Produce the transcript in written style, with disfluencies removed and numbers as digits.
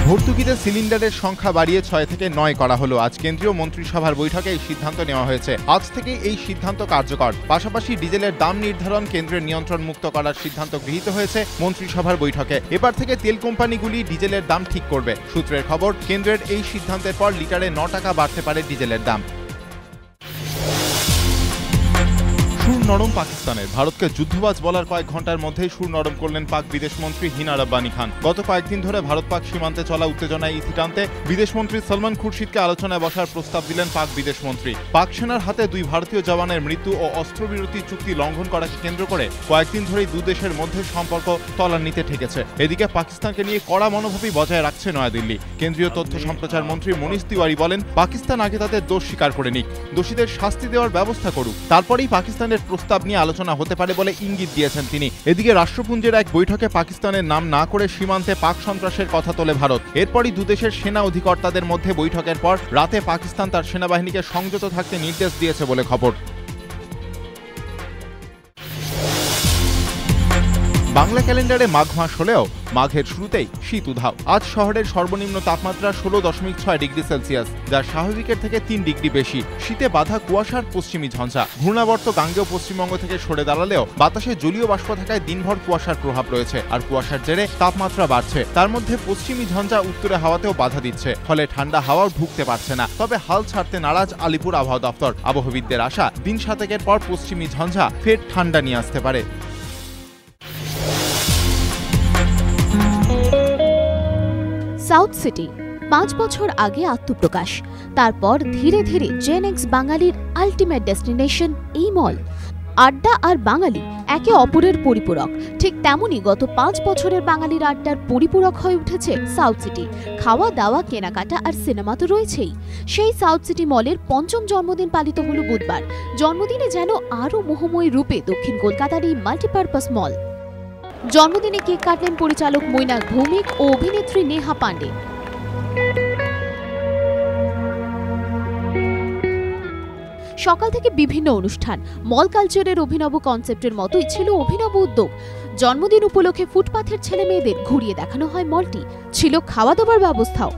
ভর্তুকিতে সিলিন্ডারের সংখ্যা বাড়িয়ে 6 থেকে 9 করা হলো। আজ কেন্দ্রীয় মন্ত্রিসভার বৈঠকে এই সিদ্ধান্ত নেওয়া হয়েছে। আজ থেকে এই সিদ্ধান্ত কার্যকর। পাশাপাশি ডিজেলের দাম নির্ধারণ কেন্দ্রের নিয়ন্ত্রণ মুক্ত করার সিদ্ধান্ত গৃহীত হয়েছে মন্ত্রিসভার বৈঠকে। এবার থেকে তেল কোম্পানিগুলি ডিজেলের দাম ঠিক করবে। সূত্রের খবর, কেন্দ্রের এই সিদ্ধান্তের পর লিটারে 9 টাকা বাড়তে পারে ডিজেলের দাম। সুর নরম পাকিস্তানের। ভারতকে যুদ্ধবাজ বলার কয়েক ঘন্টার মধ্যেই সুর নরম করলেন পাক বিদেশমন্ত্রী হিনা রব্বানী খান। গত কয়েকদিন ধরে ভারত পাক সীমান্তে চলা উত্তেজনায় ইতি টানতে বিদেশমন্ত্রী সলমান খুরশিদকে আলোচনায় বসার প্রস্তাব দিলেন পাক বিদেশমন্ত্রী। পাক সেনার হাতে 2 ভারতীয় জওয়ানের মৃত্যু ও অস্ত্রবিরতি চুক্তি লঙ্ঘন করাকে কেন্দ্র করে কয়েকদিন ধরেই দুদেশের মধ্যে সম্পর্ক তলানিতে ঠেকেছে। এদিকে পাকিস্তানকে নিয়ে কড়া মনোভাবই বজায় রাখছে নয়াদিল্লি। কেন্দ্রীয় তথ্য সম্প্রচার মন্ত্রী মনীষ তিওয়ারি বলেন, পাকিস্তান আগে তাদের দোষ স্বীকার করে নিক, দোষীদের শাস্তি দেওয়ার ব্যবস্থা করুক, তারপরেই পাকিস্তানের প্রস্তাব নিয়ে আলোচনা হতে পারে বলে ইঙ্গিত দিয়েছেন তিনি। এদিকে রাষ্ট্রপুঞ্জের এক বৈঠকে পাকিস্তানের নাম না করে সীমান্তে পাক সন্ত্রাসের কথা তোলে ভারত। এরপরই দুদেশের সেনা অধিকর্তাদের মধ্যে বৈঠকের পর রাতে পাকিস্তান তার সেনাবাহিনীকে সংযত থাকতে নির্দেশ দিয়েছে বলে খবর। বাংলা ক্যালেন্ডারে মাঘ মাস হলেও মাঘের শুরুতেই শীত উধাও। আজ শহরের সর্বনিম্ন তাপমাত্রা 16.6 ডিগ্রি সেলসিয়াস, যা স্বাভাবিকের থেকে 3 ডিগ্রি বেশি। শীতে বাধা কুয়াশার পশ্চিমী ঝঞ্ঝা। ঘূর্ণাবর্ত গাঙ্গেয় পশ্চিমবঙ্গ থেকে সরে দাঁড়ালেও বাতাসে জলীয় বাষ্প থাকায় দিনভর কুয়াশার প্রভাব রয়েছে। আর কুয়াশার জেরে তাপমাত্রা বাড়ছে। তার মধ্যে পশ্চিমী ঝঞ্ঝা উত্তরে হাওয়াতেও বাধা দিচ্ছে, ফলে ঠান্ডা হাওয়াও ঢুকতে পারছে না। তবে হাল ছাড়তে নারাজ আলিপুর আবহাওয়া দপ্তর। আবহাওয়িদদের আশা, দিন 7 পর পশ্চিমী ঝঞ্ঝা ফের ঠান্ডা নিয়ে আসতে পারে। সাউথ সিটি 5 বছর আগে আত্মপ্রকাশ, তারপর ধীরে ধীরে জেন এক্স বাঙালির আলটিমেট ডেস্টিনেশন এই মল। আড্ডা আর বাঙালি একে অপরের পরিপূরক। ঠিক তেমনই গত 5 বছরের বাঙালির আড্ডার পরিপূরক হয়ে উঠেছে সাউথ সিটি। খাওয়া দাওয়া, কেনাকাটা আর সিনেমা তো রয়েছেই। সেই সাউথ সিটি মলের 5ম জন্মদিন পালিত হলো বুধবার। জন্মদিনে যেন আরও মোহময়ী রূপে দক্ষিণ কলকাতার এই মাল্টিপারপাস মল। জন্মদিনে কেক কাটলেন পরিচালক মৈনাক ভৌমিক ও অভিনেত্রী নেহা পান্ডে। সকাল থেকে বিভিন্ন অনুষ্ঠান। মল কালচারের অভিনব কনসেপ্টের মতোই ছিল অভিনব উদ্যোগ। জন্মদিন উপলক্ষে ফুটপাথের ছেলে মেয়েদের ঘুরিয়ে দেখানো হয় মলটি। ছিল খাওয়া দাওয়ার ব্যবস্থাও।